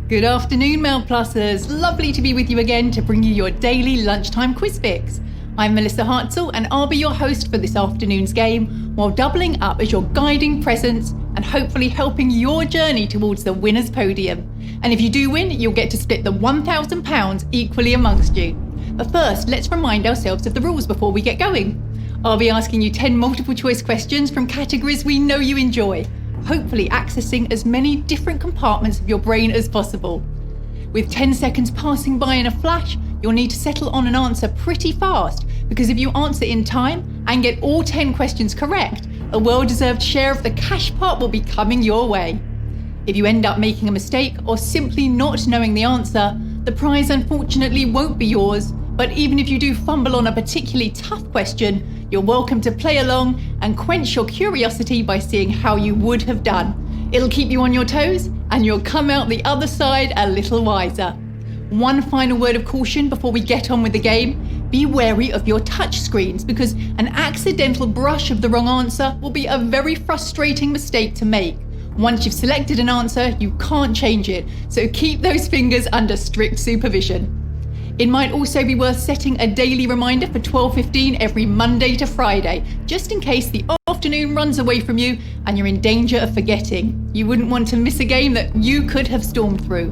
Good afternoon, mailplussers. Lovely to be with you again to bring you your daily lunchtime quiz fix. I'm Melissa Hartzell and I'll be your host for this afternoon's game while doubling up as your guiding presence and hopefully helping your journey towards the winner's podium. And if you do win, you'll get to split the £1,000 equally amongst you. But first, let's remind ourselves of the rules before we get going. I'll be asking you 10 multiple choice questions from categories we know you enjoy, hopefully accessing as many different compartments of your brain as possible. With 10 seconds passing by in a flash, you'll need to settle on an answer pretty fast, because if you answer in time and get all 10 questions correct, a well-deserved share of the cash pot will be coming your way. If you end up making a mistake or simply not knowing the answer, the prize unfortunately won't be yours, but even if you do fumble on a particularly tough question, you're welcome to play along and quench your curiosity by seeing how you would have done. It'll keep you on your toes and you'll come out the other side a little wiser. One final word of caution before we get on with the game: be wary of your touch screens, because an accidental brush of the wrong answer will be a very frustrating mistake to make. Once you've selected an answer, you can't change it, so keep those fingers under strict supervision. It might also be worth setting a daily reminder for 12:15 every Monday to Friday, just in case the afternoon runs away from you and you're in danger of forgetting. You wouldn't want to miss a game that you could have stormed through.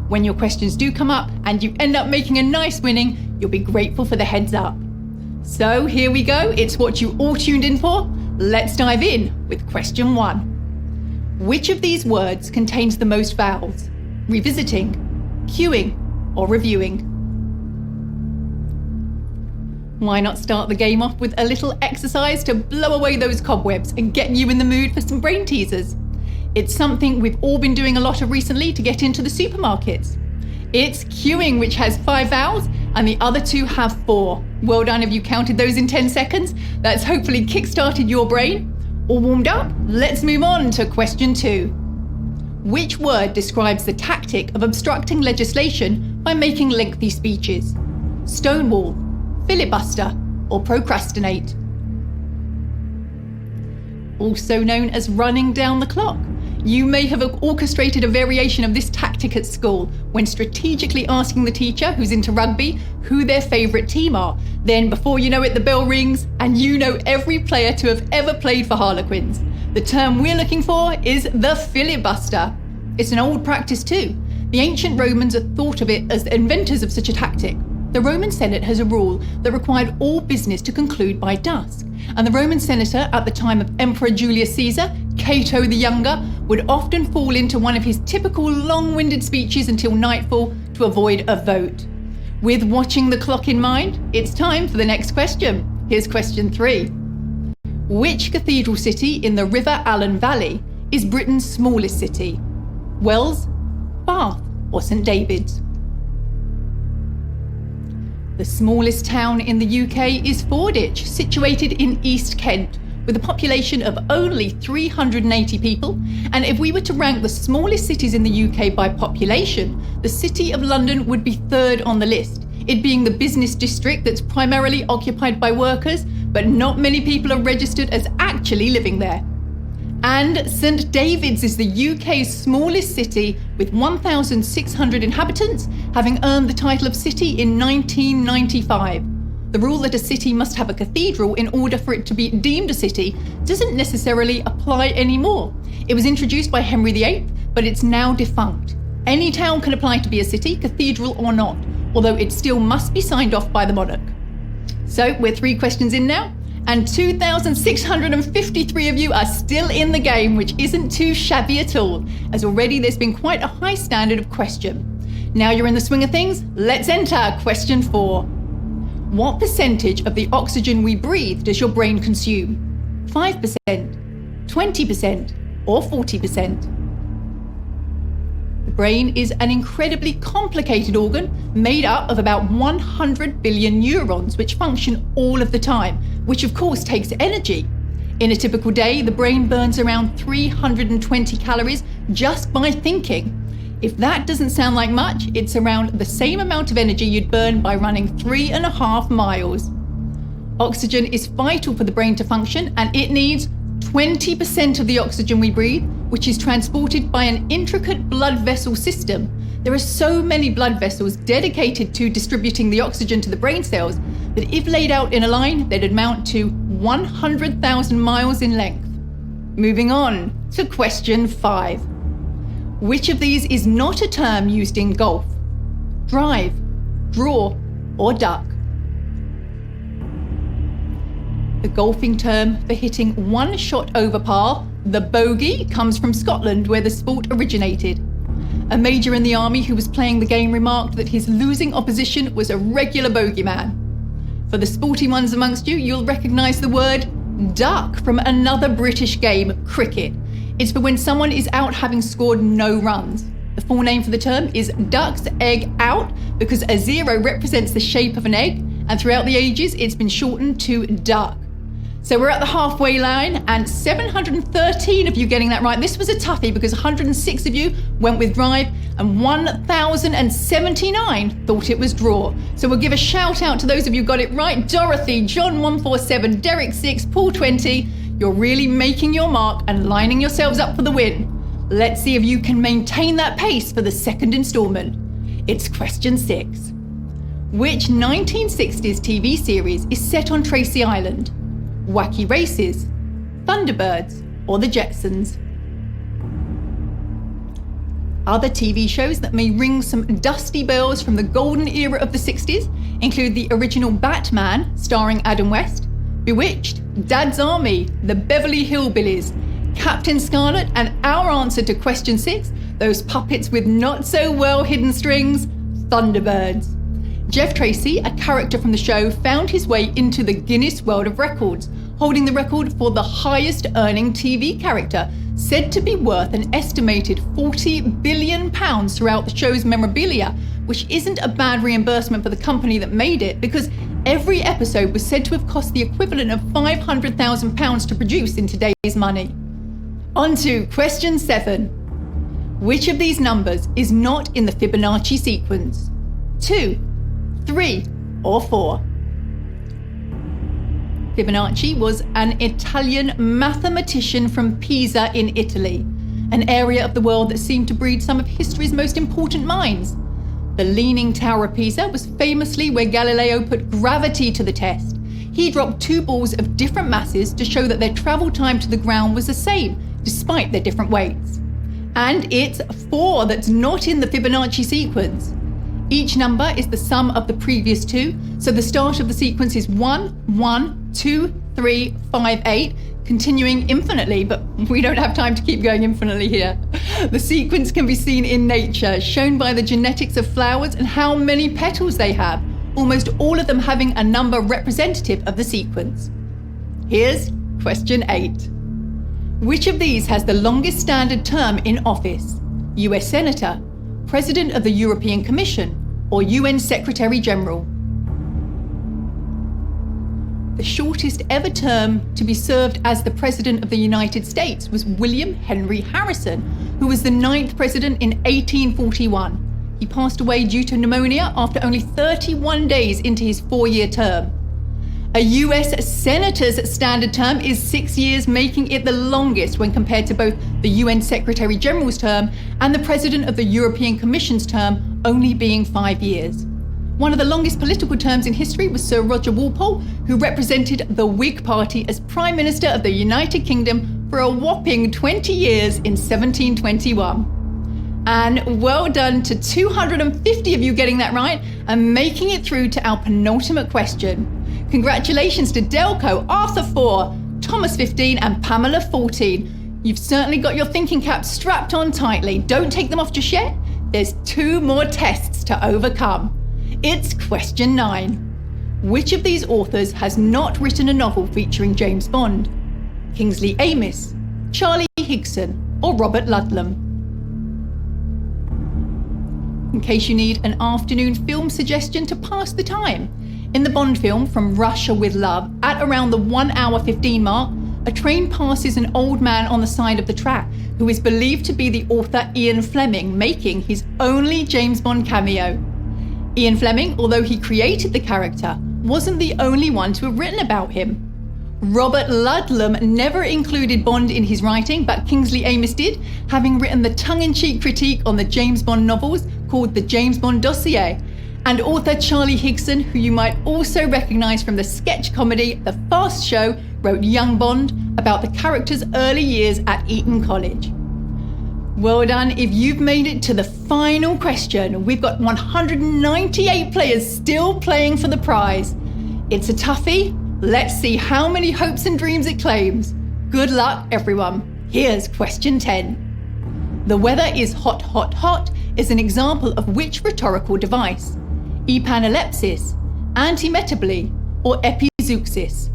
When your questions do come up and you end up making a nice winning, you'll be grateful for the heads up. So here we go, it's what you all tuned in for. Let's dive in with question 1. Which of these words contains the most vowels? Revisiting, queuing, or reviewing? Why not start the game off with a little exercise to blow away those cobwebs and get you in the mood for some brain teasers? It's something we've all been doing a lot of recently to get into the supermarkets. It's queuing, which has 5 vowels, and the other 2 have 4. Well done if you counted those in 10 seconds. That's hopefully kick-started your brain. All warmed up? Let's move on to question 2. Which word describes the tactic of obstructing legislation by making lengthy speeches? Stonewall, filibuster, or procrastinate? Also known as running down the clock. You may have orchestrated a variation of this tactic at school when strategically asking the teacher who's into rugby who their favourite team are. Then before you know it, the bell rings and you know every player to have ever played for Harlequins. The term we're looking for is the filibuster. It's an old practice too. The ancient Romans are thought of it as the inventors of such a tactic. The Roman Senate has a rule that required all business to conclude by dusk, and the Roman senator at the time of Emperor Julius Caesar, Cato the Younger, would often fall into one of his typical long-winded speeches until nightfall to avoid a vote. With watching the clock in mind, it's time for the next question. Here's question 3. Which cathedral city in the River Allen Valley is Britain's smallest city? Wells, Bath, or St David's? The smallest town in the UK is Fordwich, situated in East Kent, with a population of only 380 people. And if we were to rank the smallest cities in the UK by population, the City of London would be 3rd on the list, it being the business district that's primarily occupied by workers, but not many people are registered as actually living there. And St David's is the UK's smallest city, with 1,600 inhabitants, having earned the title of city in 1995. The rule that a city must have a cathedral in order for it to be deemed a city doesn't necessarily apply anymore. It was introduced by Henry VIII, but it's now defunct. Any town can apply to be a city, cathedral or not, although it still must be signed off by the monarch. So we're 3 questions in now, and 2,653 of you are still in the game, which isn't too shabby at all, as already there's been quite a high standard of question. Now you're in the swing of things, let's enter question 4. What percentage of the oxygen we breathe does your brain consume? 5%, 20%, or 40%? The brain is an incredibly complicated organ made up of about 100 billion neurons, which function all of the time, which of course takes energy. In a typical day, the brain burns around 320 calories just by thinking. If that doesn't sound like much, it's around the same amount of energy you'd burn by running 3.5 miles. Oxygen is vital for the brain to function, and it needs 20% of the oxygen we breathe, which is transported by an intricate blood vessel system. There are so many blood vessels dedicated to distributing the oxygen to the brain cells that if laid out in a line, they'd amount to 100,000 miles in length. Moving on to question 5. Which of these is not a term used in golf? Drive, draw, or duck? The golfing term for hitting one shot over par, the bogey, comes from Scotland, where the sport originated. A major in the army who was playing the game remarked that his losing opposition was a regular bogeyman. For the sporty ones amongst you, you'll recognise the word duck from another British game, cricket. It's for when someone is out having scored no runs. The full name for the term is duck's egg out because a 0 represents the shape of an egg, and throughout the ages it's been shortened to duck. So we're at the halfway line, and 713 of you getting that right. This was a toughie because 106 of you went with drive and 1,079 thought it was draw. So we'll give a shout out to those of you who got it right. Dorothy, John 147, Derek 6, Paul 20. You're really making your mark and lining yourselves up for the win. Let's see if you can maintain that pace for the second instalment. It's question 6. Which 1960s TV series is set on Tracy Island? Wacky Races, Thunderbirds, or The Jetsons? Other TV shows that may ring some dusty bells from the golden era of the 60s include the original Batman, starring Adam West, Bewitched, Dad's Army, The Beverly Hillbillies, Captain Scarlet, and our answer to question 6, those puppets with not so well hidden strings, Thunderbirds. Jeff Tracy, a character from the show, found his way into the Guinness World of Records, holding the record for the highest earning TV character, said to be worth an estimated £40 billion throughout the show's memorabilia, which isn't a bad reimbursement for the company that made it, because every episode was said to have cost the equivalent of £500,000 to produce in today's money. On to question 7. Which of these numbers is not in the Fibonacci sequence? 2, 3, or 4? Fibonacci was an Italian mathematician from Pisa in Italy, an area of the world that seemed to breed some of history's most important minds. The Leaning Tower of Pisa was famously where Galileo put gravity to the test. He dropped 2 balls of different masses to show that their travel time to the ground was the same, despite their different weights. And it's 4 that's not in the Fibonacci sequence. Each number is the sum of the previous 2, so the start of the sequence is 1, 1, 2, 3, 5, 8, continuing infinitely, but we don't have time to keep going infinitely here. The sequence can be seen in nature, shown by the genetics of flowers and how many petals they have, almost all of them having a number representative of the sequence. Here's question 8. Which of these has the longest standard term in office? US Senator, President of the European Commission, or UN Secretary General? The shortest ever term to be served as the President of the United States was William Henry Harrison, who was the 9th president in 1841. He passed away due to pneumonia after only 31 days into his 4-year term. A US Senator's standard term is 6 years, making it the longest when compared to both the UN Secretary General's term and the President of the European Commission's term only being 5 years. One of the longest political terms in history was Sir Roger Walpole, who represented the Whig Party as Prime Minister of the United Kingdom for a whopping 20 years in 1721. And well done to 250 of you getting that right and making it through to our penultimate question. Congratulations to Delco, Arthur 4, Thomas 15 and Pamela 14. You've certainly got your thinking caps strapped on tightly. Don't take them off just yet. There's 2 more tests to overcome. It's question 9. Which of these authors has not written a novel featuring James Bond? Kingsley Amis, Charlie Higson, or Robert Ludlum? In case you need an afternoon film suggestion to pass the time, in the Bond film From Russia with Love, at around the 1 hour 15 mark, a train passes an old man on the side of the track who is believed to be the author Ian Fleming, making his only James Bond cameo. Ian Fleming, although he created the character, wasn't the only one to have written about him. Robert Ludlum never included Bond in his writing, but Kingsley Amis did, having written the tongue-in-cheek critique on the James Bond novels called The James Bond Dossier, and author Charlie Higson, who you might also recognise from the sketch comedy The Fast Show, wrote Young Bond, about the character's early years at Eton College. Well done if you've made it to the final question. We've got 198 players still playing for the prize. It's a toughie. Let's see how many hopes and dreams it claims. Good luck, everyone. Here's question 10. The weather is hot, hot, hot is an example of which rhetorical device? Epanalepsis, antimetaboly, or epizeuxis?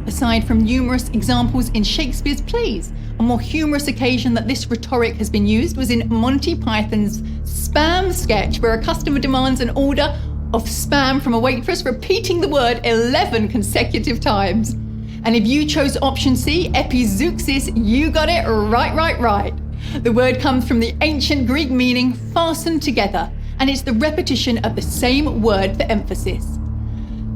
Aside from numerous examples in Shakespeare's plays, a more humorous occasion that this rhetoric has been used was in Monty Python's Spam sketch, where a customer demands an order of spam from a waitress, repeating the word 11 consecutive times. And if you chose option C, epizeuxis, you got it right. The word comes from the ancient Greek meaning fastened together, and it's the repetition of the same word for emphasis.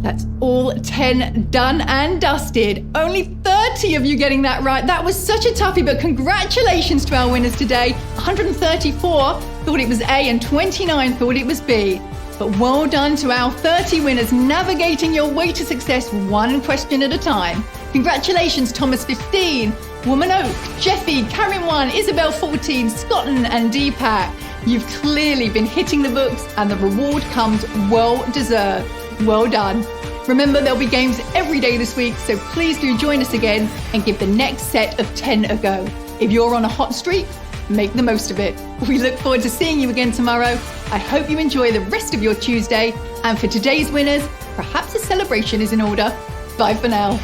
That's all 10 done and dusted. Only 30 of you getting that right. That was such a toughie, but congratulations to our winners today. 134 thought it was A and 29 thought it was B. But well done to our 30 winners navigating your way to success one question at a time. Congratulations, Thomas 15, Woman Oak, Jeffy, Karen 1, Isabel 14, Scotland and Deepak. You've clearly been hitting the books and the reward comes well deserved. Well done. Remember, there'll be games every day this week, so please do join us again and give the next set of 10 a go. If you're on a hot streak, make the most of it. We look forward to seeing you again tomorrow. I hope you enjoy the rest of your Tuesday. And for today's winners, perhaps a celebration is in order. Bye for now.